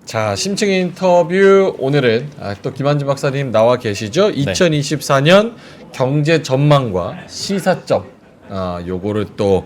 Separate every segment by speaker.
Speaker 1: 자, 심층 인터뷰 오늘은 또 김한준 박사님 나와 계시죠? 2024년 경제 전망과 시사점 요거를 또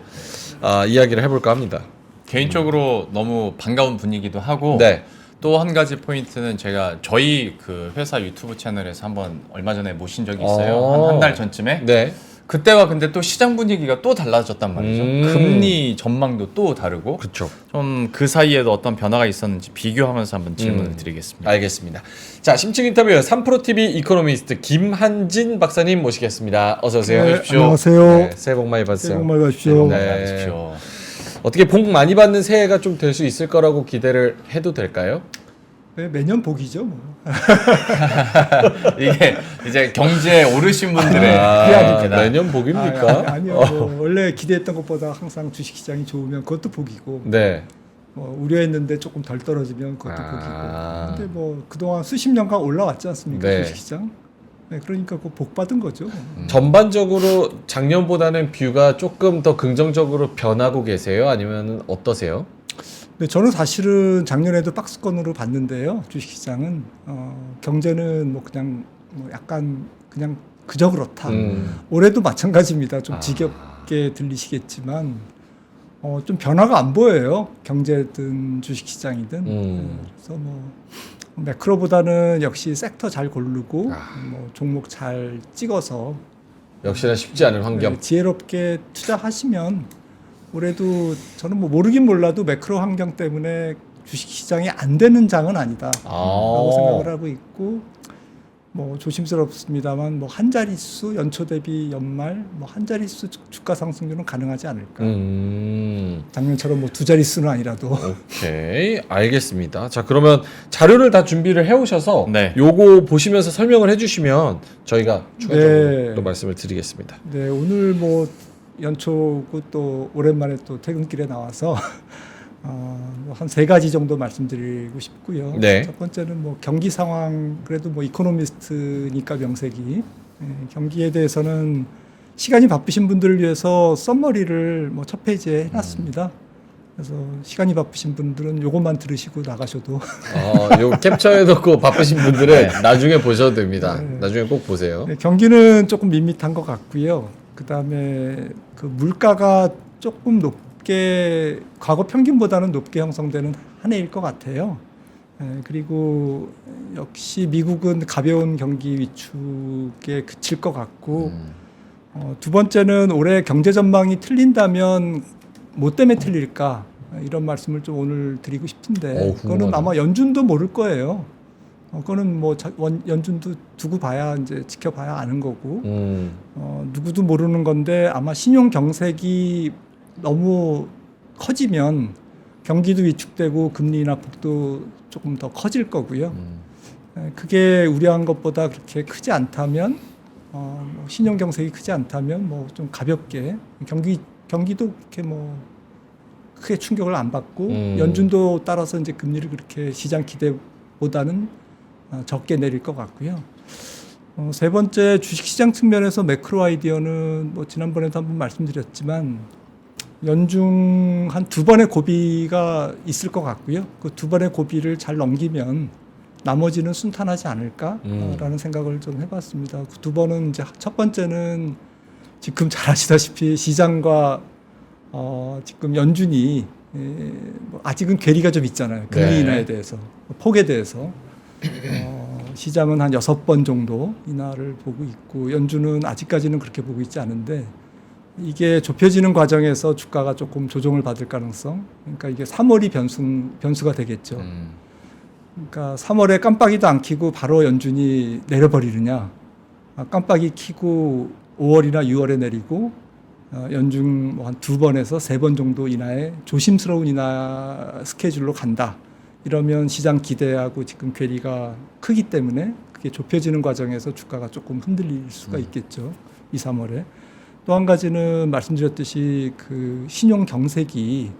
Speaker 1: 이야기를 해볼까 합니다.
Speaker 2: 개인적으로 너무 반가운 분위기도 하고
Speaker 1: 네.
Speaker 2: 또 한 가지 포인트는 제가 저희 그 회사 유튜브 채널에서 한번 얼마 전에 모신 적이 있어요. 한 달 전쯤에.
Speaker 1: 네.
Speaker 2: 그때와 근데 또 시장 분위기가 또 달라졌단 말이죠. 금리 전망도 또 다르고
Speaker 1: 그렇죠.
Speaker 2: 좀 그 사이에도 어떤 변화가 있었는지 비교하면서 한번 질문을 드리겠습니다.
Speaker 1: 알겠습니다. 자, 심층 인터뷰 3프로TV 이코노미스트 김한진 박사님 모시겠습니다. 어서 오세요.
Speaker 3: 네,
Speaker 2: 오십시오.
Speaker 3: 안녕하세요.
Speaker 1: 네, 새해 복 많이 받으세요.
Speaker 3: 새해 복 많이 받으십시오.
Speaker 1: 네.
Speaker 2: 하십시오.
Speaker 1: 어떻게 복 많이 받는 새해가 좀 될 수 있을 거라고 기대를 해도 될까요?
Speaker 3: 네, 매년 복이죠. 뭐.
Speaker 2: 이게 이제 경제에 오르신 분들의
Speaker 3: 아닙니다.
Speaker 1: 매년 복입니까?
Speaker 3: 아니요. 뭐 원래 기대했던 것보다 항상 주식시장이 좋으면 그것도 복이고,
Speaker 1: 네.
Speaker 3: 뭐 우려했는데 조금 덜 떨어지면 그것도
Speaker 1: 아.
Speaker 3: 복이고. 근데 뭐 그동안 수십 년간 올라왔지 않습니까?
Speaker 1: 네.
Speaker 3: 주식시장. 네, 그러니까 그 복 받은 거죠.
Speaker 1: 전반적으로 작년보다는 뷰가 조금 더 긍정적으로 변하고 계세요? 아니면 어떠세요?
Speaker 3: 네, 저는 사실은 작년에도 박스권으로 봤는데요. 주식시장은 경제는 뭐 그냥 뭐 약간 그냥 그저 그렇다. 올해도 마찬가지입니다. 좀 지겹게 들리시겠지만 좀 변화가 안 보여요. 경제든 주식시장이든. 그래서 뭐 매크로보다는 역시 섹터 잘 고르고 뭐 종목 잘 찍어서
Speaker 1: 역시나 쉽지 않은 환경.
Speaker 3: 네, 지혜롭게 투자하시면 올해도 저는 뭐 모르긴 몰라도 매크로 환경 때문에 주식시장이 안 되는 장은 아니다라고 생각을 하고 있고, 뭐 조심스럽습니다만 뭐 한 자릿수 연초 대비 연말 뭐 한 자릿수 주가 상승률은 가능하지 않을까. 작년처럼 뭐 두 자릿수는 아니라도.
Speaker 1: 오케이, 알겠습니다. 자, 그러면 자료를 다 준비를 해오셔서
Speaker 2: 네.
Speaker 1: 요거 보시면서 설명을 해주시면 저희가 추가적으로
Speaker 3: 네.
Speaker 1: 또 말씀을 드리겠습니다.
Speaker 3: 네, 오늘 뭐 연초고 또 오랜만에 또 퇴근길에 나와서 한 세 가지 정도 말씀드리고 싶고요.
Speaker 1: 네.
Speaker 3: 첫 번째는 뭐 경기 상황, 그래도 뭐 이코노미스트니까 명색이 경기에 대해서는 시간이 바쁘신 분들을 위해서 썸머리를 뭐 첫 페이지에 해놨습니다. 그래서 시간이 바쁘신 분들은 요것만 들으시고 나가셔도
Speaker 1: 요 캡처해놓고 바쁘신 분들은 나중에 보셔도 됩니다.
Speaker 3: 네.
Speaker 1: 나중에 꼭 보세요.
Speaker 3: 네, 경기는 조금 밋밋한 것 같고요. 그 다음에 그 물가가 조금 높게, 과거 평균보다는 높게 형성되는 한 해일 것 같아요. 그리고 역시 미국은 가벼운 경기 위축에 그칠 것 같고, 두 번째는 올해 경제 전망이 틀린다면 뭐 때문에 틀릴까? 이런 말씀을 좀 오늘 드리고 싶은데, 그거는 아마 연준도 모를 거예요. 그거는 뭐 연준도 두고 봐야 이제 지켜봐야 아는 거고, 누구도 모르는 건데 아마 신용 경색이 너무 커지면 경기도 위축되고 금리 인하폭도 조금 더 커질 거고요. 그게 우려한 것보다 그렇게 크지 않다면, 뭐 신용 경색이 크지 않다면 뭐 좀 가볍게 경기도 그렇게 뭐 크게 충격을 안 받고 연준도 따라서 이제 금리를 그렇게 시장 기대보다는 적게 내릴 것 같고요. 세 번째, 주식시장 측면에서 매크로 아이디어는 뭐 지난번에도 한번 말씀드렸지만 연중 한 두 번의 고비가 있을 것 같고요. 그 두 번의 고비를 잘 넘기면 나머지는 순탄하지 않을까라는 생각을 좀 해봤습니다. 그 두 번은 이제 첫 번째는 지금 잘 아시다시피 시장과 지금 연준이 뭐 아직은 괴리가 좀 있잖아요. 금리 인하에 대해서, 폭에 대해서. 시장은 한 6번 정도 인하를 보고 있고 연준은 아직까지는 그렇게 보고 있지 않은데, 이게 좁혀지는 과정에서 주가가 조금 조정을 받을 가능성, 그러니까 이게 3월이 변수가 되겠죠. 그러니까 3월에 깜빡이도 안 켜고 바로 연준이 내려버리느냐, 깜빡이 켜고 5월이나 6월에 내리고 연중 뭐 한 2번에서 3번 정도 인하에 조심스러운 인하 스케줄로 간다. 이러면 시장 기대하고 지금 괴리가 크기 때문에 그게 좁혀지는 과정에서 주가가 조금 흔들릴 수가 있겠죠. 2, 3월에. 또 한 가지는 말씀드렸듯이 그 신용 경색이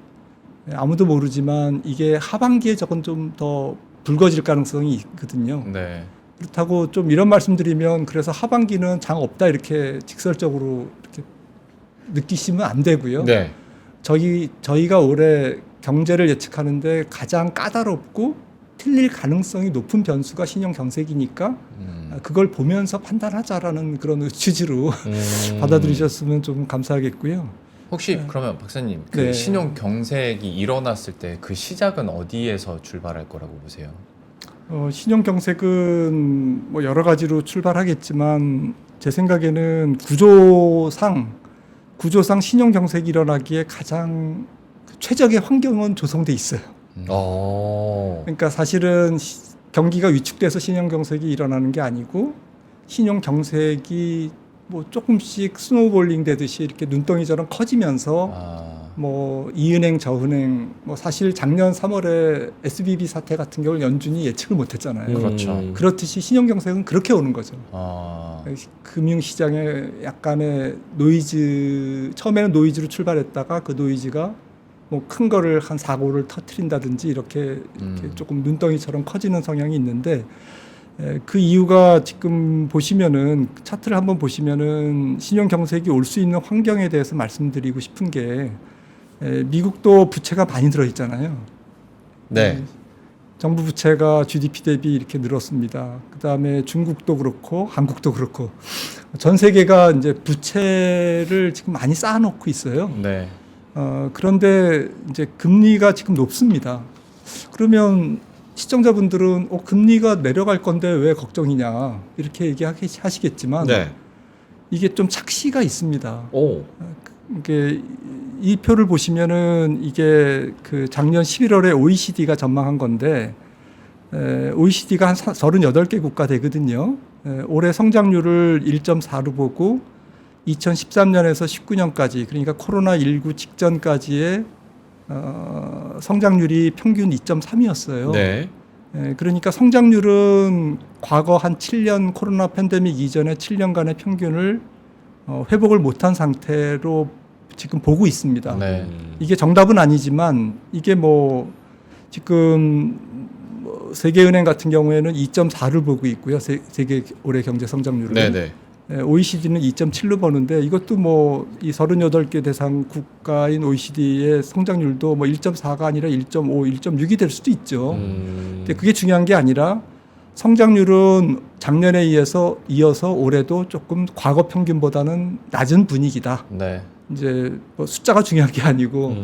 Speaker 3: 아무도 모르지만 이게 하반기에 조금 좀 더 붉어질 가능성이 있거든요.
Speaker 2: 네.
Speaker 3: 그렇다고 좀 이런 말씀드리면 그래서 하반기는 장 없다 이렇게 직설적으로 이렇게 느끼시면 안 되고요.
Speaker 1: 네.
Speaker 3: 저희가 올해 경제를 예측하는데 가장 까다롭고 틀릴 가능성이 높은 변수가 신용 경색이니까 그걸 보면서 판단하자라는 그런 취지로 받아들이셨으면 좀 감사하겠고요.
Speaker 2: 혹시 그러면 박사님 그
Speaker 3: 네.
Speaker 2: 신용 경색이 일어났을 때 그 시작은 어디에서 출발할 거라고 보세요?
Speaker 3: 신용 경색은 뭐 여러 가지로 출발하겠지만 제 생각에는 구조상 신용 경색이 일어나기에 가장 최적의 환경은 조성돼 있어요. 그러니까 사실은 경기가 위축돼서 신용 경색이 일어나는 게 아니고 신용 경색이 뭐 조금씩 스노우볼링 되듯이 이렇게 눈덩이처럼 커지면서 뭐 이은행 저은행 뭐 사실 작년 3월에 SBB 사태 같은 경우를 연준이 예측을 못했잖아요.
Speaker 2: 그렇죠.
Speaker 3: 그렇듯이 신용 경색은 그렇게 오는 거죠. 금융시장에 약간의 노이즈 처음에는 노이즈로 출발했다가 그 노이즈가 뭐 큰 거를 한 사고를 터트린다든지 이렇게 조금 눈덩이처럼 커지는 성향이 있는데 그 이유가 지금 보시면은 차트를 한번 보시면은 신용 경색이 올 수 있는 환경에 대해서 말씀드리고 싶은 게 미국도 부채가 많이 들어 있잖아요.
Speaker 1: 네.
Speaker 3: 정부 부채가 GDP 대비 이렇게 늘었습니다. 그다음에 중국도 그렇고 한국도 그렇고 전 세계가 이제 부채를 지금 많이 쌓아놓고 있어요.
Speaker 2: 네.
Speaker 3: 그런데 이제 금리가 지금 높습니다. 그러면 시청자분들은 금리가 내려갈 건데 왜 걱정이냐 이렇게 얘기하시겠지만
Speaker 1: 네.
Speaker 3: 이게 좀 착시가 있습니다.
Speaker 1: 오.
Speaker 3: 이게 이 표를 보시면은 이게 그 작년 11월에 OECD가 전망한 건데 OECD가 한 38개 국가 되거든요. 올해 성장률을 1.4로 보고 2013년에서 19년까지 그러니까 코로나19 직전까지의 성장률이 평균 2.3이었어요.
Speaker 1: 네.
Speaker 3: 그러니까 성장률은 과거 한 7년 코로나 팬데믹 이전의 7년간의 평균을 회복을 못한 상태로 지금 보고 있습니다.
Speaker 2: 네.
Speaker 3: 이게 정답은 아니지만 이게 뭐 지금 세계은행 같은 경우에는 2.4를 보고 있고요. 세계 올해 경제 성장률을.
Speaker 1: 네네.
Speaker 3: OECD는 2.7로 보는데 이것도 뭐 이 38개 대상 국가인 OECD의 성장률도 뭐 1.4가 아니라 1.5, 1.6이 될 수도 있죠. 근데 그게 중요한 게 아니라 성장률은 작년에 이어서 올해도 조금 과거 평균보다는 낮은 분위기다.
Speaker 2: 네.
Speaker 3: 이제 뭐 숫자가 중요한 게 아니고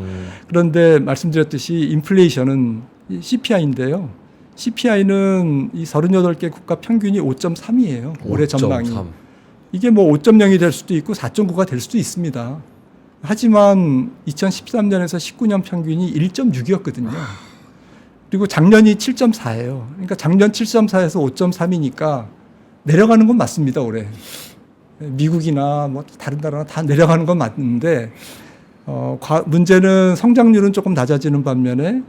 Speaker 3: 그런데 말씀드렸듯이 인플레이션은 CPI인데요. CPI는 이 38개 국가 평균이 5.3이에요. 올해 전망이.
Speaker 1: 5.3.
Speaker 3: 이게 뭐 5.0이 될 수도 있고 4.9가 될 수도 있습니다. 하지만 2013년에서 19년 평균이 1.6이었거든요. 그리고 작년이 7.4예요. 그러니까 작년 7.4에서 5.3이니까 내려가는 건 맞습니다, 올해. 미국이나 뭐 다른 나라나 다 내려가는 건 맞는데 문제는 성장률은 조금 낮아지는 반면에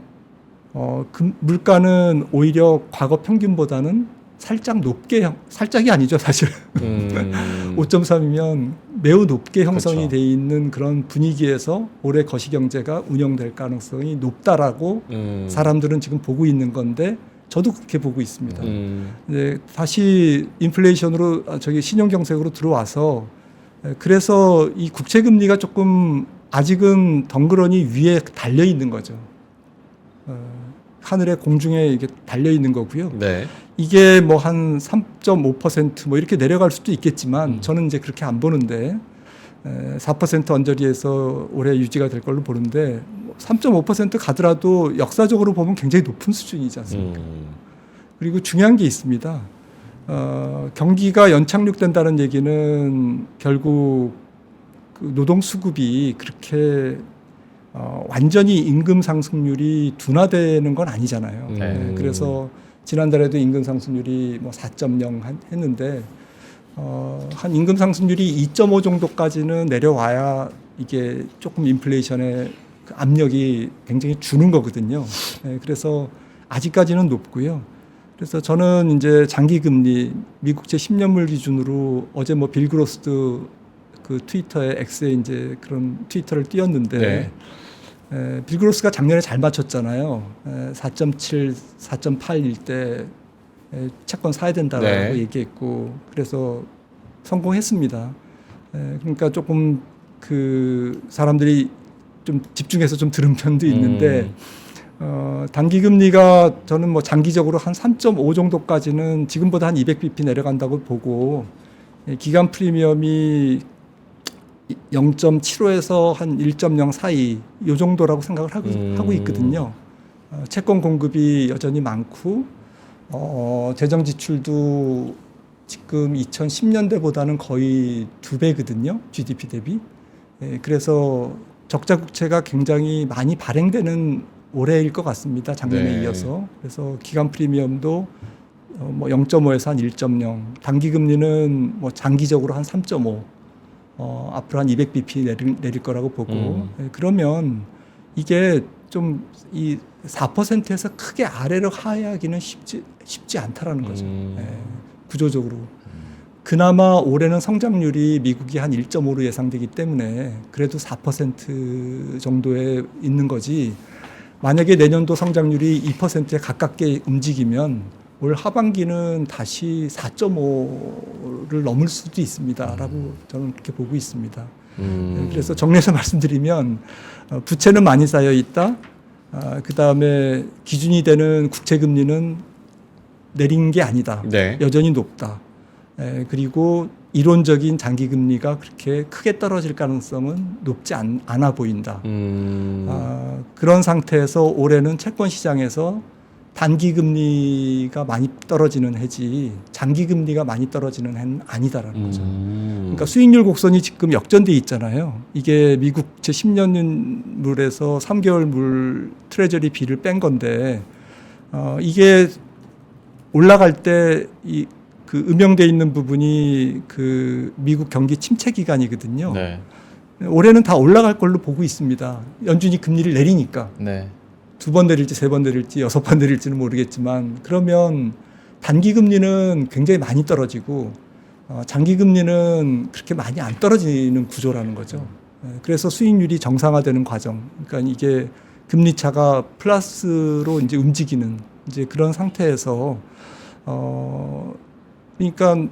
Speaker 3: 물가는 오히려 과거 평균보다는 살짝 높게 살짝이 아니죠 사실 5.3이면 매우 높게 형성이
Speaker 1: 그렇죠.
Speaker 3: 돼 있는 그런 분위기에서 올해 거시경제가 운영될 가능성이 높다라고 사람들은 지금 보고 있는 건데 저도 그렇게 보고 있습니다. 이제 다시 인플레이션으로 신용경색으로 들어와서 그래서 이 국채금리가 조금 아직은 덩그러니 위에 달려 있는 거죠. 하늘의 공중에 이게 달려 있는 거고요.
Speaker 1: 네.
Speaker 3: 이게 뭐 한 3.5% 뭐 이렇게 내려갈 수도 있겠지만 저는 이제 그렇게 안 보는데 4% 언저리에서 올해 유지가 될 걸로 보는데 3.5% 가더라도 역사적으로 보면 굉장히 높은 수준이지 않습니까? 그리고 중요한 게 있습니다. 경기가 연착륙된다는 얘기는 결국 그 노동 수급이 그렇게 완전히 임금 상승률이 둔화되는 건 아니잖아요. 그래서 지난달에도 임금 상승률이 뭐 4.0 했는데 한 임금 상승률이 2.5 정도까지는 내려와야 이게 조금 인플레이션의 그 압력이 굉장히 주는 거거든요. 그래서 아직까지는 높고요. 그래서 저는 이제 장기 금리 미국채 10년물 기준으로 어제 뭐 빌 그로스도 그 트위터에 X에 이제 그런 트위터를 띄웠는데
Speaker 1: 네.
Speaker 3: 빌 그로스가 작년에 잘 맞췄잖아요. 4.7, 4.8일 때 채권 사야 된다고
Speaker 1: 네.
Speaker 3: 얘기했고 그래서 성공했습니다. 그러니까 조금 그 사람들이 좀 집중해서 좀 들은 편도 있는데 단기 금리가 저는 뭐 장기적으로 한 3.5 정도까지는 지금보다 한 200bp 내려간다고 보고 기간 프리미엄이 0.75에서 한 1.0 사이 이 정도라고 생각을 하고 있거든요. 채권 공급이 여전히 많고 재정 지출도 지금 2010년대보다는 거의 2배거든요. GDP 대비. 그래서 적자 국채가 굉장히 많이 발행되는 올해일 것 같습니다. 작년에
Speaker 1: 네.
Speaker 3: 이어서. 그래서 기간 프리미엄도 뭐 0.5에서 한 1.0. 단기 금리는 뭐 장기적으로 한 3.5. 앞으로 한 200bp 내릴 거라고 보고. 그러면 이게 좀 이 4%에서 크게 아래로 하향하기는 쉽지 않다라는 거죠. 구조적으로. 그나마 올해는 성장률이 미국이 한 1.5로 예상되기 때문에 그래도 4% 정도에 있는 거지. 만약에 내년도 성장률이 2%에 가깝게 움직이면 올 하반기는 다시 4.5를 넘을 수도 있습니다라고 저는 그렇게 보고 있습니다. 그래서 정리해서 말씀드리면 부채는 많이 쌓여 있다. 그 다음에 기준이 되는 국채 금리는 내린 게 아니다.
Speaker 1: 네.
Speaker 3: 여전히 높다. 그리고 이론적인 장기 금리가 그렇게 크게 떨어질 가능성은 높지 않아 보인다. 그런 상태에서 올해는 채권 시장에서 단기 금리가 많이 떨어지는 해지 장기 금리가 많이 떨어지는 해는 아니다라는 거죠. 그러니까 수익률 곡선이 지금 역전돼 있잖아요. 이게 미국 제 10년물에서 3개월물 트레저리 비를 뺀 건데 이게 올라갈 때 그 음영돼 있는 부분이 그 미국 경기 침체 기간이거든요.
Speaker 2: 네.
Speaker 3: 올해는 다 올라갈 걸로 보고 있습니다. 연준이 금리를 내리니까.
Speaker 2: 네.
Speaker 3: 2번 내릴지 3번 내릴지 6번 내릴지는 모르겠지만 그러면 단기 금리는 굉장히 많이 떨어지고 장기 금리는 그렇게 많이 안 떨어지는 구조라는 거죠. 그래서 수익률이 정상화되는 과정. 그러니까 이게 금리 차가 플러스로 이제 움직이는 이제 그런 상태에서 그러니까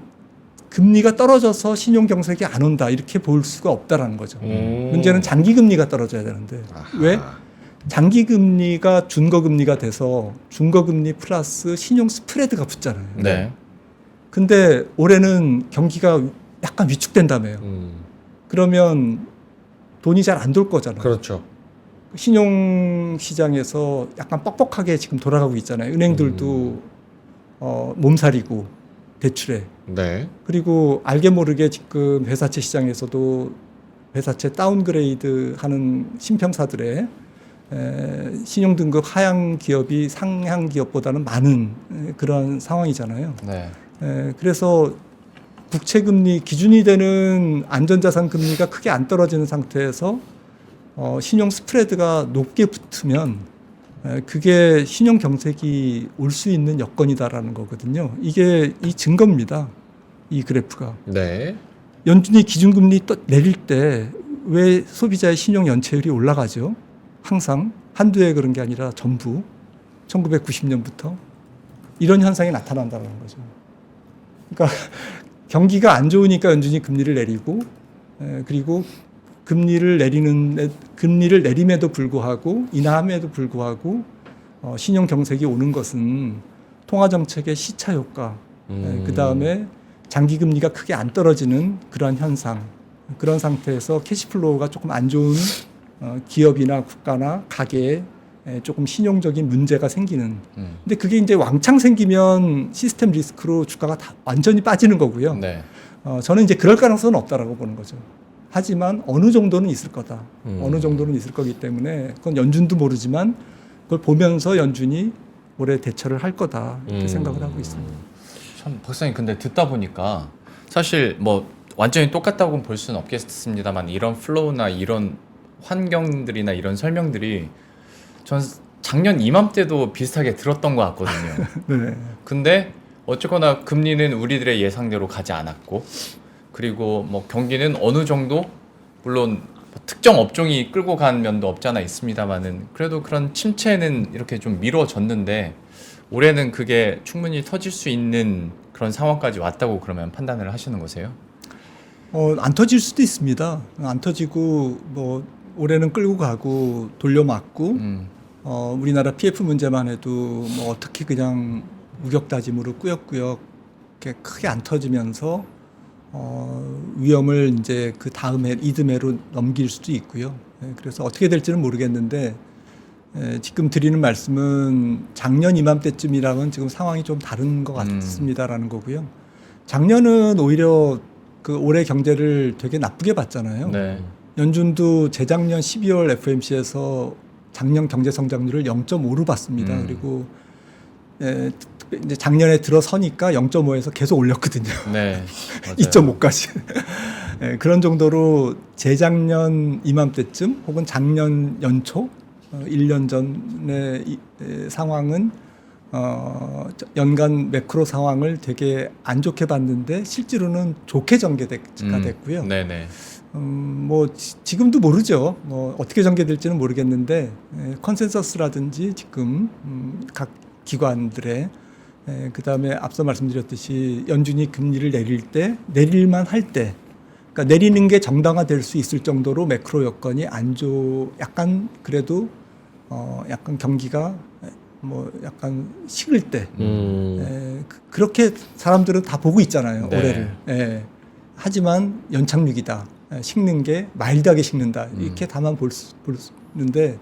Speaker 3: 금리가 떨어져서 신용 경색이 안 온다 이렇게 볼 수가 없다라는 거죠. 문제는 장기 금리가 떨어져야 되는데 왜? 장기 금리가 준거 금리가 돼서 준거 금리 플러스 신용 스프레드가 붙잖아요.
Speaker 2: 네.
Speaker 3: 근데 올해는 경기가 약간 위축된다며요. 그러면 돈이 잘 안 돌 거잖아요.
Speaker 1: 그렇죠.
Speaker 3: 신용 시장에서 약간 뻑뻑하게 지금 돌아가고 있잖아요. 은행들도 몸살이고 대출에.
Speaker 1: 네.
Speaker 3: 그리고 알게 모르게 지금 회사채 시장에서도 회사채 다운그레이드 하는 신평사들의 신용 등급 하향 기업이 상향 기업보다는 많은 그런 상황이잖아요.
Speaker 2: 네.
Speaker 3: 그래서 국채 금리 기준이 되는 안전자산 금리가 크게 안 떨어지는 상태에서 신용 스프레드가 높게 붙으면 그게 신용 경색이 올 수 있는 여건이다라는 거거든요. 이게 이 증거입니다. 이 그래프가.
Speaker 1: 네.
Speaker 3: 연준이 기준금리 또 내릴 때 왜 소비자의 신용 연체율이 올라가죠? 항상 한두 해 그런 게 아니라 전부 1990년부터 이런 현상이 나타난다는 거죠. 그러니까 경기가 안 좋으니까 연준이 금리를 내리고 그리고 금리를 내림에도 불구하고 인하함에도 불구하고 신용 경색이 오는 것은 통화 정책의 시차 효과, 그 다음에 장기 금리가 크게 안 떨어지는 그런 현상, 그런 상태에서 캐시플로우가 조금 안 좋은 기업이나 국가나 가게에 조금 신용적인 문제가 생기는. 근데 그게 이제 왕창 생기면 시스템 리스크로 주가가 다 완전히 빠지는 거고요.
Speaker 2: 네.
Speaker 3: 저는 이제 그럴 가능성은 없다라고 보는 거죠. 하지만 어느 정도는 있을 거다. 어느 정도는 있을 거기 때문에 그건 연준도 모르지만 그걸 보면서 연준이 올해 대처를 할 거다 이렇게 생각을 하고 있습니다.
Speaker 2: 참 박사님 근데 듣다 보니까 사실 뭐 완전히 똑같다고는 볼 수는 없겠습니다만 이런 플로우나 이런 환경들이나 이런 설명들이 전 작년 이맘때도 비슷하게 들었던 것 같거든요.
Speaker 3: 네.
Speaker 2: 근데 어쨌거나 금리는 우리들의 예상대로 가지 않았고 그리고 뭐 경기는 어느 정도 물론 특정 업종이 끌고 간 면도 없잖아 있습니다만은 그래도 그런 침체는 이렇게 좀 미뤄졌는데 올해는 그게 충분히 터질 수 있는 그런 상황까지 왔다고 그러면 판단을 하시는 거세요?
Speaker 3: 안 터질 수도 있습니다. 안 터지고 뭐 올해는 끌고 가고 돌려막고 우리나라 PF 문제만 해도 뭐 어떻게 그냥 우격다짐으로 꾸역꾸역 이렇게 크게 안 터지면서 위험을 이제 그 다음에 이듬해로 넘길 수도 있고요. 그래서 어떻게 될지는 모르겠는데 지금 드리는 말씀은 작년 이맘때쯤이랑은 지금 상황이 좀 다른 것 같습니다라는 거고요. 작년은 오히려 그 올해 경제를 되게 나쁘게 봤잖아요.
Speaker 2: 네.
Speaker 3: 연준도 재작년 12월 FOMC에서 작년 경제 성장률을 0.5로 봤습니다. 그리고 이제 작년에 들어서니까 0.5에서 계속 올렸거든요.
Speaker 2: 네.
Speaker 3: 2.5까지. 그런 정도로 재작년 이맘때쯤 혹은 작년 연초 1년 전의 상황은 연간 매크로 상황을 되게 안 좋게 봤는데 실제로는 좋게 전개가 됐고요.
Speaker 2: 네네.
Speaker 3: 뭐 지금도 모르죠. 뭐 어떻게 전개될지는 모르겠는데 컨센서스라든지 지금 각 기관들의 그다음에 앞서 말씀드렸듯이 연준이 금리를 내릴만 할 때, 그러니까 내리는 게 정당화될 수 있을 정도로 매크로 여건이 약간 그래도 약간 경기가 뭐 약간 식을 때 그렇게 사람들은 다 보고 있잖아요.
Speaker 2: 네.
Speaker 3: 올해를. 하지만 연착륙이다. 식는 게 마일드하게 식는다. 이렇게 다만 볼 수 있는데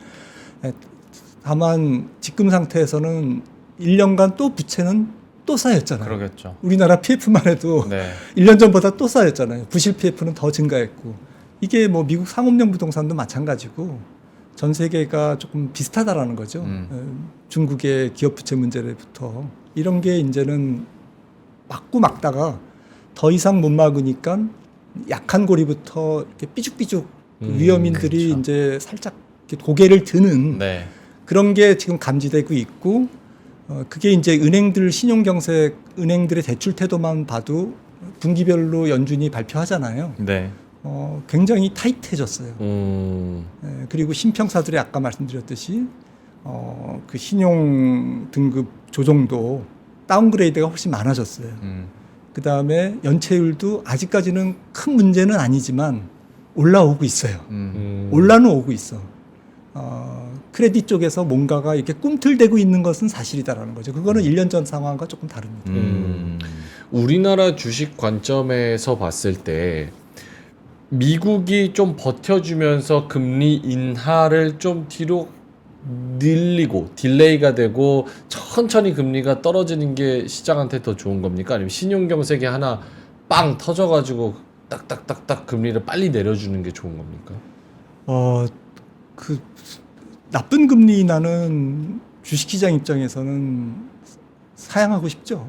Speaker 3: 다만 지금 상태에서는 1년간 또 부채는 또 쌓였잖아요.
Speaker 2: 그러겠죠.
Speaker 3: 우리나라 PF만 해도
Speaker 2: 네.
Speaker 3: 1년 전보다 또 쌓였잖아요. 부실 PF는 더 증가했고 이게 뭐 미국 상업용 부동산도 마찬가지고 전 세계가 조금 비슷하다라는 거죠. 중국의 기업 부채 문제부터 이런 게 이제는 막다가 더 이상 못 막으니까 약한 고리부터 이렇게 삐죽삐죽 위험인들이
Speaker 2: 그렇죠.
Speaker 3: 이제 살짝 이렇게 고개를 드는
Speaker 2: 네.
Speaker 3: 그런 게 지금 감지되고 있고 그게 이제 은행들의 대출 태도만 봐도 분기별로 연준이 발표하잖아요.
Speaker 2: 네.
Speaker 3: 굉장히 타이트해졌어요.
Speaker 1: 음.
Speaker 3: 그리고 신평사들이 아까 말씀드렸듯이 그 신용 등급 조정도 다운그레이드가 훨씬 많아졌어요. 그 다음에 연체율도 아직까지는 큰 문제는 아니지만 올라오고 있어요. 올라는 오고 있어. 크레딧 쪽에서 뭔가가 이렇게 꿈틀대고 있는 것은 사실이다라는 거죠. 그거는 1년 전 상황과 조금 다릅니다.
Speaker 1: 우리나라 주식 관점에서 봤을 때 미국이 좀 버텨주면서 금리 인하를 좀 뒤로 늘리고 딜레이가 되고 천천히 금리가 떨어지는 게 시장한테 더 좋은 겁니까? 아니면 신용경색이 하나 빵 터져가지고 딱딱딱딱 금리를 빨리 내려주는 게 좋은 겁니까?
Speaker 3: 그 나쁜 금리 인하는 주식시장 입장에서는 사양하고 싶죠.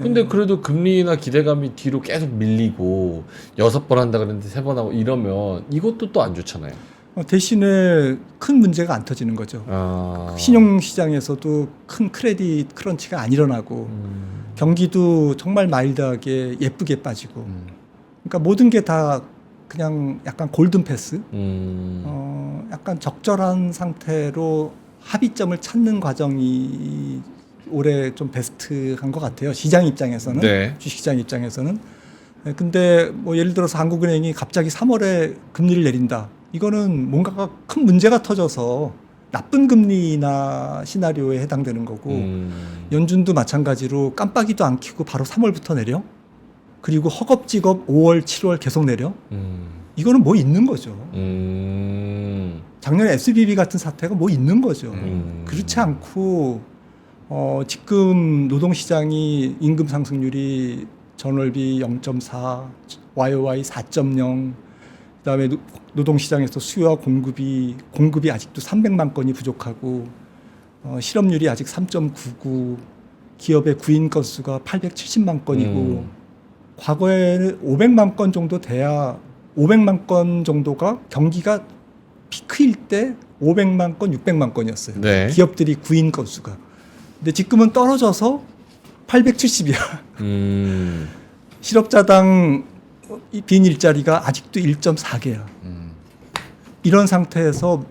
Speaker 1: 근데 그래도 금리나 기대감이 뒤로 계속 밀리고 6번 한다 그랬는데 3번 하고 이러면 이것도 또 안 좋잖아요.
Speaker 3: 대신에 큰 문제가 안 터지는 거죠. 신용시장에서도 큰 크레딧 크런치가 안 일어나고 경기도 정말 마일드하게 예쁘게 빠지고 그러니까 모든 게 다 그냥 약간 골든 패스 약간 적절한 상태로 합의점을 찾는 과정이 올해 좀 베스트한 것 같아요. 시장 입장에서는
Speaker 1: 네.
Speaker 3: 주식시장 입장에서는. 근데 뭐 예를 들어서 한국은행이 갑자기 3월에 금리를 내린다. 이거는 뭔가가 큰 문제가 터져서 나쁜 금리 인하 시나리오에 해당되는 거고 연준도 마찬가지로 깜빡이도 안 켜고 바로 3월부터 내려. 그리고 허겁지겁 5월, 7월 계속 내려. 이거는 뭐 있는 거죠. 작년에 SBB 같은 사태가 뭐 있는 거죠. 그렇지 않고 지금 노동시장이 임금 상승률이 전월비 0.4, YOY 4.0, 그다음에 노동시장에서 수요와 공급이 아직도 300만 건이 부족하고 실업률이 아직 3.99, 기업의 구인 건수가 870만 건이고 과거에는 500만 건 정도 돼야 500만 건 정도가 경기가 피크일 때 500만 건, 600만 건이었어요.
Speaker 1: 네.
Speaker 3: 기업들이 구인 건수가. 근데 지금은 떨어져서 870이야. 실업자당 빈 일자리가 아직도 1.4개야. 이런 상태에서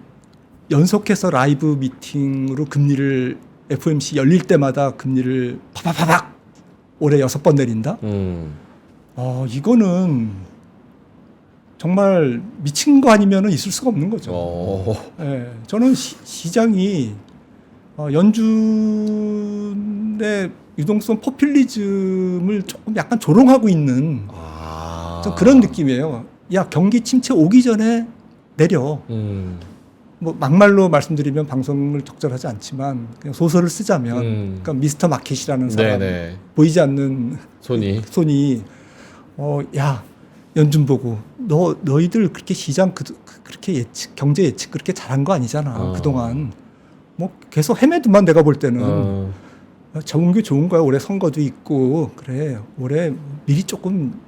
Speaker 3: 연속해서 라이브 미팅으로 금리를 FOMC 열릴 때마다 금리를 파박파박 올해 6번 내린다? 이거는 정말 미친 거 아니면은 있을 수가 없는 거죠.
Speaker 1: 어.
Speaker 3: 예, 저는 시장이 연준의 유동성 포퓰리즘을 조금 약간 조롱하고 있는
Speaker 1: 아.
Speaker 3: 좀 그런 느낌이에요. 야, 경기 침체 오기 전에 내려. 뭐 막말로 말씀드리면 방송을 적절하지 않지만 그냥 소설을 쓰자면 그러니까 미스터 마켓이라는 사람
Speaker 1: 네네.
Speaker 3: 보이지 않는
Speaker 1: 손이.
Speaker 3: 야, 연준 보고 너희들 그렇게 시장 그렇게 예측 경제 예측 그렇게 잘한 거 아니잖아. 그동안 뭐 계속 헤매더만 내가 볼 때는 좋은 게 좋은 거야. 올해 선거도 있고 그래. 올해 미리 조금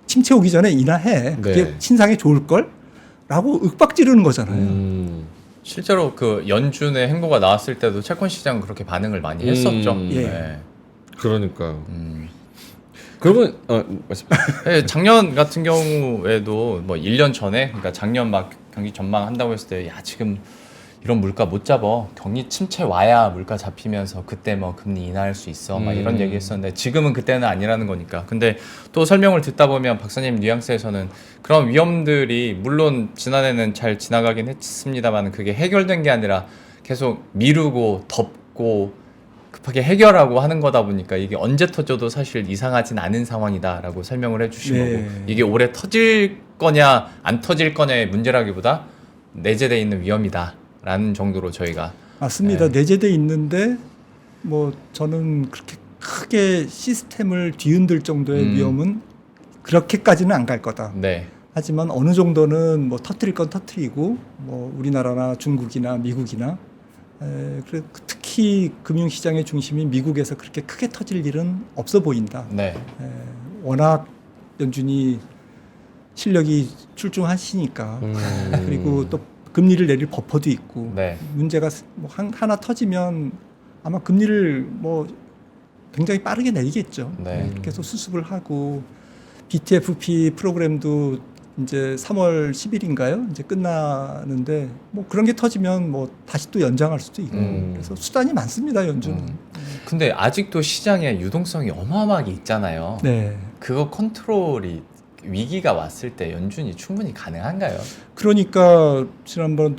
Speaker 3: 침체 오기 전에 인하해. 그게
Speaker 1: 네.
Speaker 3: 신상에 좋을 걸? 라고 윽박 지르는 거잖아요.
Speaker 2: 실제로 그 연준의 행보가 나왔을 때도 채권 시장은 그렇게 반응을 많이 했었죠.
Speaker 3: 예.
Speaker 2: 네.
Speaker 1: 그러니까요. 그러면 말씀.
Speaker 2: 네, 작년 같은 경우에도 뭐 1년 전에 그러니까 작년 막 경기 전망한다고 했을 때 야 지금 이런 물가 못 잡아 경기 침체 와야 물가 잡히면서 그때 뭐 금리 인하할 수 있어 막 이런 얘기 했었는데 지금은 그때는 아니라는 거니까. 근데 또 설명을 듣다 보면 박사님 뉘앙스에서는 그런 위험들이 물론 지난해는 잘 지나가긴 했습니다만 그게 해결된 게 아니라 계속 미루고 덮고 급하게 해결하고 하는 거다 보니까 이게 언제 터져도 사실 이상하진 않은 상황이다라고 설명을 해주신
Speaker 3: 네.
Speaker 2: 거고 이게 올해 터질 거냐 안 터질 거냐의 문제라기보다 내재돼 있는 위험이다라는 정도로 저희가
Speaker 3: 맞습니다. 내재돼 있는데 뭐 저는 그렇게 크게 시스템을 뒤흔들 정도의 위험은 그렇게까지는 안 갈 거다.
Speaker 2: 네.
Speaker 3: 하지만 어느 정도는 뭐 터뜨릴 건 터뜨리고 뭐 우리나라나 중국이나 미국이나 특히 금융시장의 중심인 미국에서 그렇게 크게 터질 일은 없어 보인다.
Speaker 2: 네.
Speaker 3: 워낙 연준이 실력이 출중하시니까 그리고 또 금리를 내릴 버퍼도 있고
Speaker 2: 네.
Speaker 3: 문제가 뭐 하나 터지면 아마 금리를 뭐 굉장히 빠르게 내리겠죠.
Speaker 2: 네.
Speaker 3: 계속 수습을 하고 BTFP 프로그램도 이제 3월 10일인가요? 이제 끝나는데 뭐 그런 게 터지면 뭐 다시 또 연장할 수도 있고 그래서 수단이 많습니다 연준은.
Speaker 2: 근데 아직도 시장에 유동성이 어마어마하게 있잖아요.
Speaker 3: 네.
Speaker 2: 그거 컨트롤이 위기가 왔을 때 연준이 충분히 가능한가요?
Speaker 3: 그러니까 지난번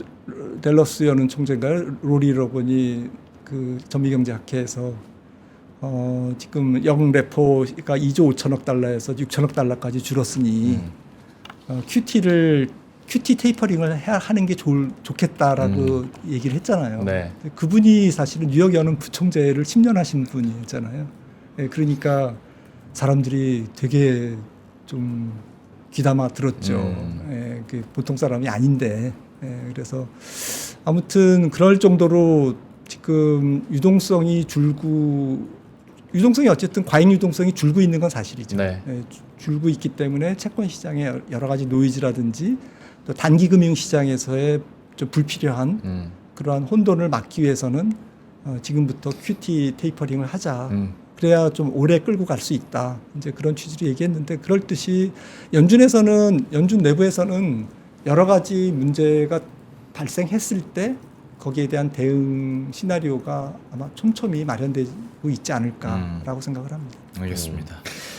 Speaker 3: 댈러스 연은 총재인가요? 로리 로건이 그 전미경제학회에서 지금 영레포가 2조 5천억 달러에서 6천억 달러까지 줄었으니 QT 테이퍼링을 하는 게 좋겠다라고 얘기를 했잖아요.
Speaker 2: 네.
Speaker 3: 그분이 사실은 뉴욕 연은 부총재를 10년 하신 분이잖아요. 그러니까 사람들이 되게 좀 귀담아 들었죠. 보통 사람이 아닌데. 그래서 아무튼 그럴 정도로 지금 유동성이 어쨌든 과잉 유동성이 줄고 있는 건 사실이죠.
Speaker 2: 네.
Speaker 3: 줄고 있기 때문에 채권 시장의 여러 가지 노이즈라든지 또 단기 금융 시장에서의 좀 불필요한 그러한 혼돈을 막기 위해서는 지금부터 QT 테이퍼링을 하자. 그래야 좀 오래 끌고 갈 수 있다. 이제 그런 취지로 얘기했는데 그럴 듯이 연준 내부에서는 여러 가지 문제가 발생했을 때 거기에 대한 대응 시나리오가 아마 촘촘히 마련되고 있지 않을까라고 생각을 합니다.
Speaker 2: 알겠습니다.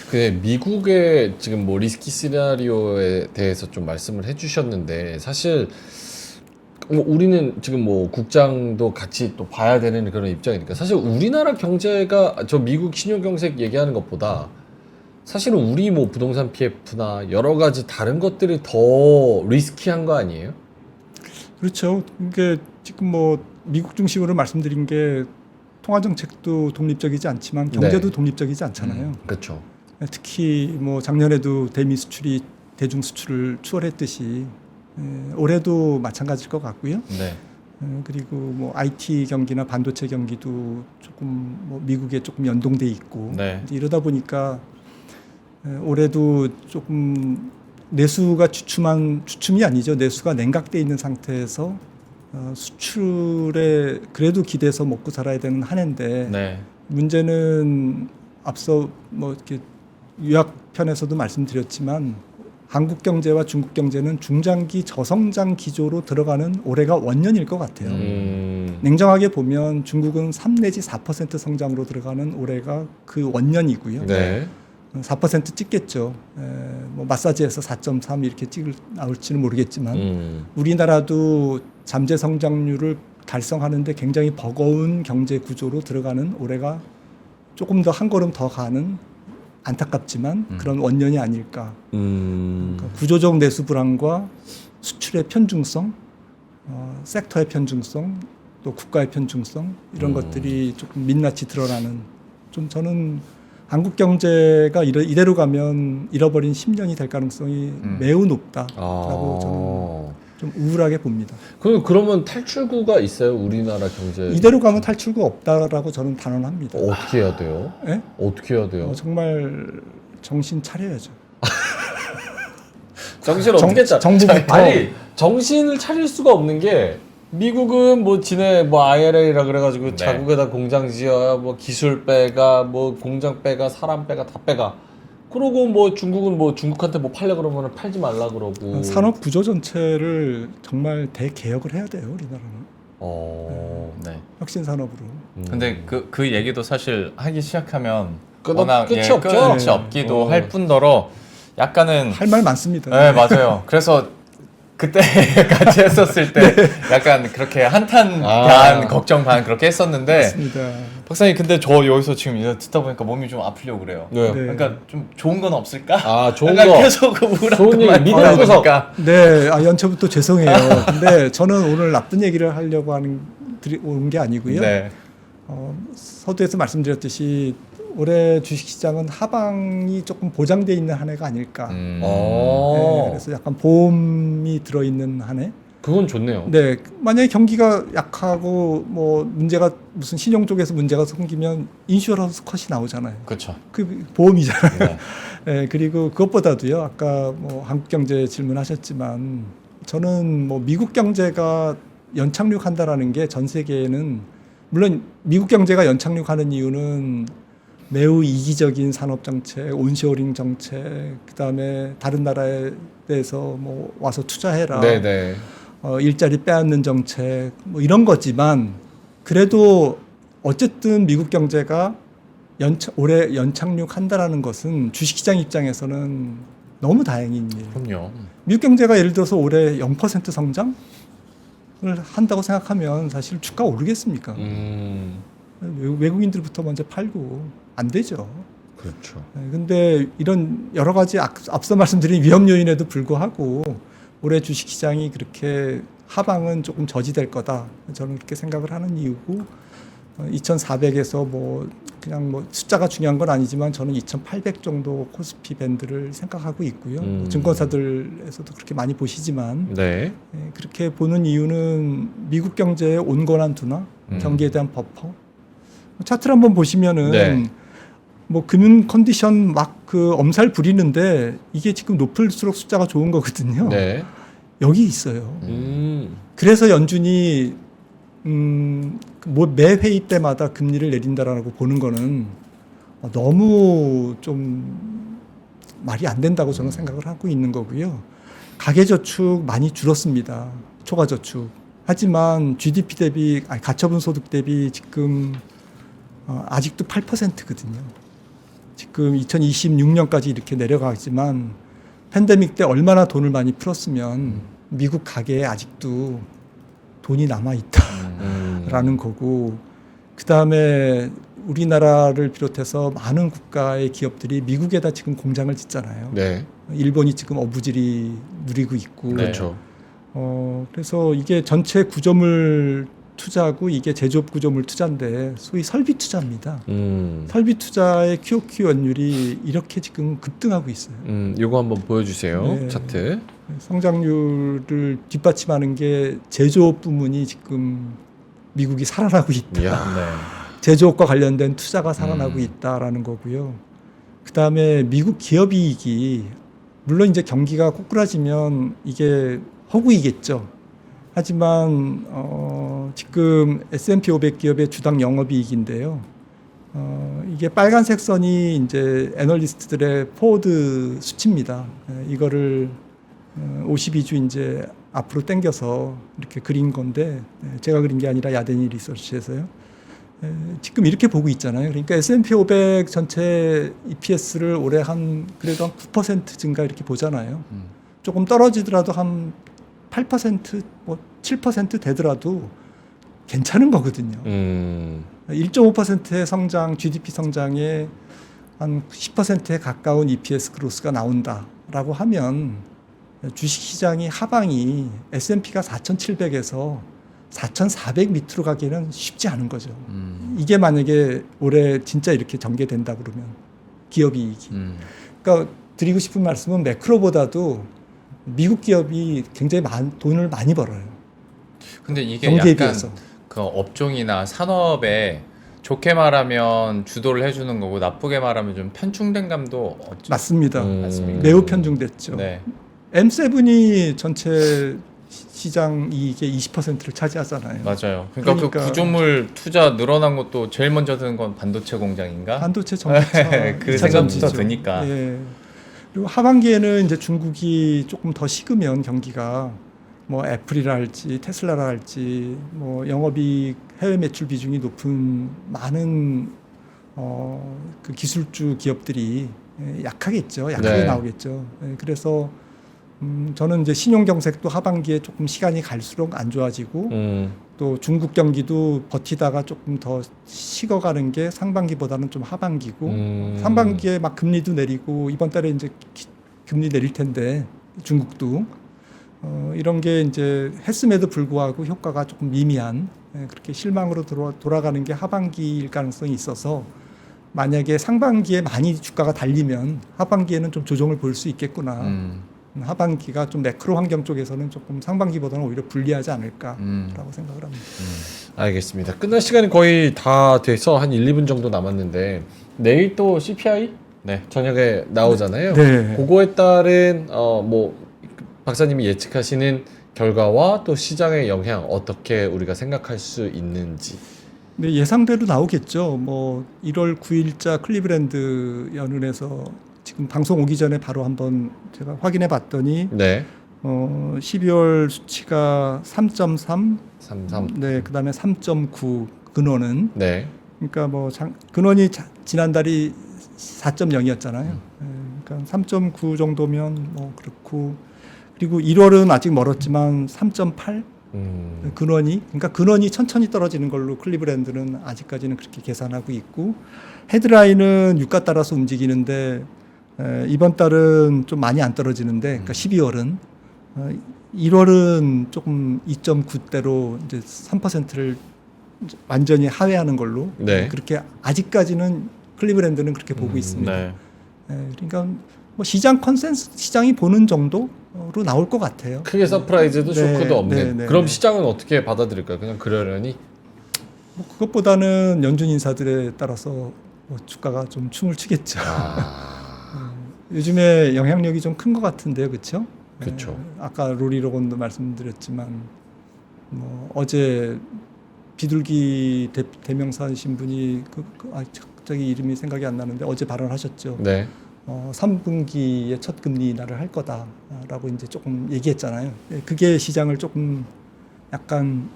Speaker 1: 근데 미국의 지금 뭐 리스키 시나리오에 대해서 좀 말씀을 해주셨는데 사실 뭐 우리는 지금 뭐 국장도 같이 또 봐야 되는 그런 입장이니까 사실 우리나라 경제가 저 미국 신용경색 얘기하는 것보다 사실은 우리 뭐 부동산 PF나 여러 가지 다른 것들이 더 리스키한 거 아니에요?
Speaker 3: 그렇죠. 이게 지금 뭐 미국 중심으로 말씀드린 게 통화 정책도 독립적이지 않지만 경제도
Speaker 1: 네.
Speaker 3: 독립적이지 않잖아요.
Speaker 1: 그렇죠.
Speaker 3: 특히 뭐 작년에도 대미 수출이 대중 수출을 추월했듯이 올해도 마찬가지일 것 같고요.
Speaker 2: 네.
Speaker 3: 그리고 뭐 IT 경기나 반도체 경기도 조금 뭐 미국에 조금 연동돼 있고
Speaker 2: 네.
Speaker 3: 이러다 보니까 올해도 조금 내수가 주춤이 아니죠. 내수가 냉각돼 있는 상태에서 수출에 그래도 기대서 먹고 살아야 되는 한 해인데
Speaker 2: 네.
Speaker 3: 문제는 앞서 뭐 이렇게 유학편에서도 말씀드렸지만 한국 경제와 중국 경제는 중장기 저성장 기조로 들어가는 올해가 원년일 것 같아요. 냉정하게 보면 중국은 3 내지 4% 성장으로 들어가는 올해가 그 원년이고요.
Speaker 1: 네.
Speaker 3: 4% 찍겠죠. 뭐 마사지에서 4.3 이렇게 나올지는 모르겠지만 우리나라도 잠재 성장률을 달성하는데 굉장히 버거운 경제 구조로 들어가는 올해가 조금 더 한 걸음 더 가는 안타깝지만 그런 원년이 아닐까. 그러니까 구조적 내수 불안과 수출의 편중성, 섹터의 편중성, 또 국가의 편중성 이런 것들이 조금 민낯이 드러나는 좀 저는 한국 경제가 이대로 가면 잃어버린 10년이 될 가능성이 매우 높다라고 저는 좀 우울하게 봅니다.
Speaker 1: 그러면 탈출구가 있어요? 우리나라 경제
Speaker 3: 이대로 가면 탈출구 없다라고 저는 단언합니다.
Speaker 1: 어떻게 해야 돼요?
Speaker 3: 예?
Speaker 1: 어떻게 해야 돼요?
Speaker 3: 정말 정신 차려야죠.
Speaker 1: 정신을 어떻게 차려?
Speaker 3: 정부부터.
Speaker 1: 아니 정신을 차릴 수가 없는 게 미국은 뭐 지네 뭐 IRA라 그래가지고
Speaker 2: 네.
Speaker 1: 자국에다 공장 지어야 뭐 기술 빼가 뭐 공장 빼가 사람 빼가 다 빼가. 그러고 뭐 중국은 뭐 중국한테 뭐 팔려 그러면 팔지 말라 그러고.
Speaker 3: 산업 구조 전체를 정말 대개혁을 해야 돼요, 우리나라는.
Speaker 2: 네.
Speaker 3: 혁신 산업으로.
Speaker 2: 근데 그 얘기도 사실 하기 시작하면
Speaker 1: 끝이 없죠.
Speaker 2: 끝이 없기도 할 뿐더러 약간은
Speaker 3: 할 말 많습니다.
Speaker 2: 네, 맞아요. 그래서 그때 같이 했었을 때 약간 그렇게 한탄 반 걱정 반 그렇게 했었는데
Speaker 3: 맞습니다.
Speaker 2: 박사님 근데 저 여기서 지금 이거 듣다 보니까 몸이 좀 아프려고 그래요.
Speaker 1: 네.
Speaker 2: 그러니까 좀 좋은 건 없을까?
Speaker 1: 좋은
Speaker 2: 약간
Speaker 1: 거.
Speaker 2: 계속 우울한
Speaker 1: 좋은 얘기
Speaker 2: 것만
Speaker 1: 밑에
Speaker 2: 듣다
Speaker 1: 구석.
Speaker 2: 보니까
Speaker 3: 네, 연초부터 죄송해요. 근데 저는 오늘 나쁜 얘기를 하려고 온 게 아니고요.
Speaker 2: 네.
Speaker 3: 서두에서 말씀드렸듯이 올해 주식시장은 하방이 조금 보장돼 있는 한 해가 아닐까. 네, 그래서 약간 보험이 들어있는 한 해.
Speaker 1: 그건 좋네요.
Speaker 3: 네, 만약에 경기가 약하고 뭐 문제가 무슨 신용 쪽에서 문제가 생기면 인슈어런스 컷이 나오잖아요.
Speaker 2: 그렇죠.
Speaker 3: 그 보험이잖아요.
Speaker 2: 네.
Speaker 3: 네, 그리고 그것보다도요. 아까 뭐 한국 경제 질문하셨지만 저는 뭐 미국 경제가 연착륙한다라는 게 전 세계에는 물론 미국 경제가 연착륙하는 이유는 매우 이기적인 산업 정책, 온쇼링 정책, 그다음에 다른 나라에 대해서 뭐 와서 투자해라.
Speaker 1: 네네.
Speaker 3: 일자리 빼앗는 정책 뭐 이런 거지만 그래도 어쨌든 미국 경제가 올해 연착륙한다라는 것은 주식시장 입장에서는 너무 다행인 일.
Speaker 2: 그럼요.
Speaker 3: 미국 경제가 예를 들어서 올해 0% 성장을 한다고 생각하면 사실 주가 오르겠습니까? 외국인들부터 먼저 팔고 안 되죠.
Speaker 1: 그렇죠.
Speaker 3: 근데 이런 여러 가지 앞서 말씀드린 위험 요인에도 불구하고 올해 주식시장이 그렇게 하방은 조금 저지될 거다. 저는 그렇게 생각을 하는 이유고 2,400에서 뭐 그냥 뭐 숫자가 중요한 건 아니지만 저는 2,800 정도 코스피 밴드를 생각하고 있고요. 증권사들에서도 그렇게 많이 보시지만
Speaker 1: 네.
Speaker 3: 그렇게 보는 이유는 미국 경제의 온건한 둔화, 경기에 대한 버퍼. 차트를 한번 보시면은
Speaker 1: 네.
Speaker 3: 뭐 금융 컨디션 막 그 엄살 부리는데 이게 지금 높을수록 숫자가 좋은 거거든요.
Speaker 1: 네.
Speaker 3: 여기 있어요. 그래서 연준이 뭐 매 회의 때마다 금리를 내린다라고 보는 거는 너무 좀 말이 안 된다고 저는 생각을 하고 있는 거고요. 가계저축 많이 줄었습니다. 초과저축. 하지만 GDP 대비, 가처분 소득 대비 지금 아직도 8%거든요. 지금 2026년까지 이렇게 내려가지만 팬데믹 때 얼마나 돈을 많이 풀었으면 미국 가계에 아직도 돈이 남아있다라는 거고, 그 다음에 우리나라를 비롯해서 많은 국가의 기업들이 미국에다 지금 공장을 짓잖아요.
Speaker 1: 네.
Speaker 3: 일본이 지금 어부질이 누리고 있고.
Speaker 1: 그렇죠.
Speaker 3: 그래서 이게 전체 구조물 투자고 이게 제조업 구조물 투자인데 소위 설비 투자입니다. 설비 투자의 QOQ 연율이 이렇게 지금 급등하고 있어요.
Speaker 1: 요거 한번 보여주세요.
Speaker 3: 네.
Speaker 1: 차트.
Speaker 3: 성장률을 뒷받침하는 게 제조업 부문이 지금 미국이 살아나고 있다.
Speaker 1: 이야.
Speaker 2: 네.
Speaker 3: 제조업과 관련된 투자가 살아나고 있다라는 거고요. 그 다음에 미국 기업이익이 물론 이제 경기가 꼬꾸라지면 이게 허구이겠죠. 하지만 지금 S&P 500 기업의 주당 영업이익인데요. 이게 빨간색 선이 이제 애널리스트들의 포워드 수치입니다. 이거를 52주 이제 앞으로 당겨서 이렇게 그린 건데 제가 그린 게 아니라 야데니 리서치에서요. 지금 이렇게 보고 있잖아요. 그러니까 S&P 500 전체 EPS를 올해 그래도 한 9% 증가 이렇게 보잖아요. 조금 떨어지더라도 한 8%, 뭐 7% 되더라도 괜찮은 거거든요. 1.5%의 성장, GDP 성장에 한 10%에 가까운 EPS 그로스가 나온다라고 하면 주식시장이 하방이 S&P가 4,700에서 4,400 밑으로 가기는 쉽지 않은 거죠. 이게 만약에 올해 진짜 이렇게 전개된다 그러면 기업 이익이. 그러니까 드리고 싶은 말씀은 매크로보다도 미국 기업이 굉장히 돈을 많이 벌어요.
Speaker 2: 근데 이게
Speaker 3: 경기에
Speaker 2: 약간
Speaker 3: 비해서.
Speaker 2: 그 업종이나 산업에 좋게 말하면 주도를 해주는 거고 나쁘게 말하면 좀 편중된 감도
Speaker 3: 맞습니다.
Speaker 2: 맞습니까?
Speaker 3: 매우 편중됐죠.
Speaker 2: 네.
Speaker 3: M7이 전체 시장 이익의 20%를 차지하잖아요.
Speaker 2: 맞아요. 그러니까 그
Speaker 3: 그러니까
Speaker 2: 구조물 투자 늘어난 것도 제일 먼저 드는 건 반도체 공장인가?
Speaker 3: 반도체 전기차
Speaker 2: 그 생각부터 드니까.
Speaker 3: 예. 그리고 하반기에는 이제 중국이 조금 더 식으면 경기가 뭐 애플이라 할지 테슬라라 할지 뭐 영업이익 해외 매출 비중이 높은 많은 그 기술주 기업들이 약하겠죠. 약하게
Speaker 1: 네.
Speaker 3: 나오겠죠. 예, 그래서 저는 이제 신용 경색도 하반기에 조금 시간이 갈수록 안 좋아지고 또 중국 경기도 버티다가 조금 더 식어가는 게 상반기보다는 좀 하반기고 상반기에 막 금리도 내리고 이번 달에 이제 금리 내릴 텐데 중국도 이런 게 이제 했음에도 불구하고 효과가 조금 미미한 그렇게 실망으로 돌아가는 게 하반기일 가능성이 있어서 만약에 상반기에 많이 주가가 달리면 하반기에는 좀 조정을 볼 수 있겠구나. 하반기가 좀 매크로 환경 쪽에서는 조금 상반기보다는 오히려 불리하지 않을까라고 생각을 합니다.
Speaker 1: 알겠습니다. 끝날 시간이 거의 다 돼서 한 1, 2분 정도 남았는데 내일 또 CPI
Speaker 2: 네.
Speaker 1: 저녁에 나오잖아요.
Speaker 3: 네.
Speaker 1: 그거에 따른 뭐 박사님이 예측하시는 결과와 또 시장의 영향 어떻게 우리가 생각할 수 있는지.
Speaker 3: 네, 예상대로 나오겠죠. 뭐 1월 9일자 클리브랜드 연은에서 지금 방송 오기 전에 바로 한번 제가 확인해 봤더니
Speaker 1: 네.
Speaker 3: 12월 수치가 3.3,
Speaker 1: 33.
Speaker 3: 네, 그다음에 3.9 근원은
Speaker 1: 네.
Speaker 3: 그러니까 뭐 근원이 지난달이 4.0이었잖아요. 그러니까 3.9 정도면 뭐 그렇고 그리고 1월은 아직 멀었지만 3.8 근원이 그러니까 근원이 천천히 떨어지는 걸로 클리브랜드는 아직까지는 그렇게 계산하고 있고 헤드라인은 유가 따라서 움직이는데 이번 달은 좀 많이 안 떨어지는데 그러니까 12월은 1월은 조금 2.9대로 이제 3%를 완전히 하회하는 걸로
Speaker 1: 네.
Speaker 3: 그렇게 아직까지는 클리브랜드는 그렇게 보고 있습니다.
Speaker 2: 네.
Speaker 3: 그러니까 뭐 시장 컨센서스 시장이 보는 정도로 나올 것 같아요.
Speaker 1: 크게 서프라이즈도
Speaker 3: 네,
Speaker 1: 쇼크도 없는.
Speaker 3: 네, 네,
Speaker 1: 그럼
Speaker 3: 네.
Speaker 1: 시장은 어떻게 받아들일까요? 그냥 그러려니?
Speaker 3: 뭐 그것보다는 연준 인사들에 따라서 뭐 주가가 좀 춤을 추겠죠. 요즘에 영향력이 좀 큰 것 같은데요, 그렇죠?
Speaker 1: 그렇죠.
Speaker 3: 아까 로리 로건도 말씀드렸지만 뭐 어제 비둘기 대명사이신 분이 갑자기 이름이 생각이 안 나는데 어제 발언하셨죠.
Speaker 1: 네.
Speaker 3: 3분기에 첫 금리 인하를 할 거다라고 이제 조금 얘기했잖아요. 그게 시장을 조금 약간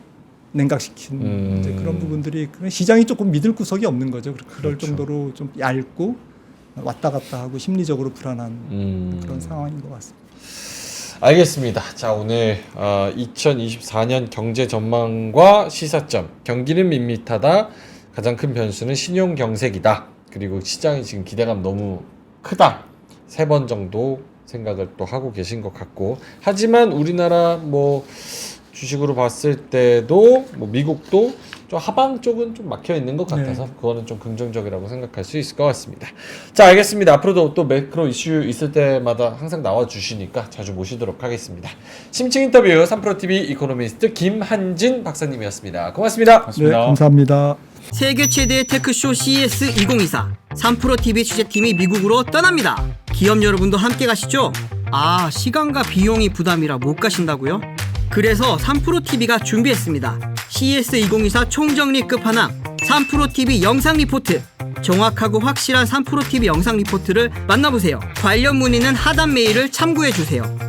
Speaker 3: 냉각시킨 이제 그런 부분들이 시장이 조금 믿을 구석이 없는 거죠. 그럴
Speaker 1: 그렇죠.
Speaker 3: 정도로 좀 얇고 왔다 갔다 하고 심리적으로 불안한 그런 상황인 것 같습니다.
Speaker 1: 알겠습니다. 자, 오늘 2024년 경제 전망과 시사점. 경기는 밋밋하다. 가장 큰 변수는 신용 경색이다. 그리고 시장이 지금 기대감 너무 크다. 3번 정도 생각을 또 하고 계신 것 같고. 하지만 우리나라 뭐 주식으로 봤을 때도 뭐 미국도 좀 하방 쪽은 좀 막혀 있는 것 같아서
Speaker 3: 네.
Speaker 1: 그거는 좀 긍정적이라고 생각할 수 있을 것 같습니다. 자, 알겠습니다. 앞으로도 또 매크로 이슈 있을 때마다 항상 나와 주시니까 자주 모시도록 하겠습니다. 심층 인터뷰 3프로TV 이코노미스트 김한진 박사님이었습니다. 고맙습니다.
Speaker 3: 네, 감사합니다.
Speaker 4: 세계 최대의 테크쇼 CES 2024 3프로TV 취재팀이 미국으로 떠납니다. 기업 여러분도 함께 가시죠? 아, 시간과 비용이 부담이라 못 가신다고요? 그래서 3프로TV가 준비했습니다. CES 2024 총정리 끝판왕 3프로TV 영상 리포트. 정확하고 확실한 3프로TV 영상 리포트를 만나보세요. 관련 문의는 하단 메일을 참고해주세요.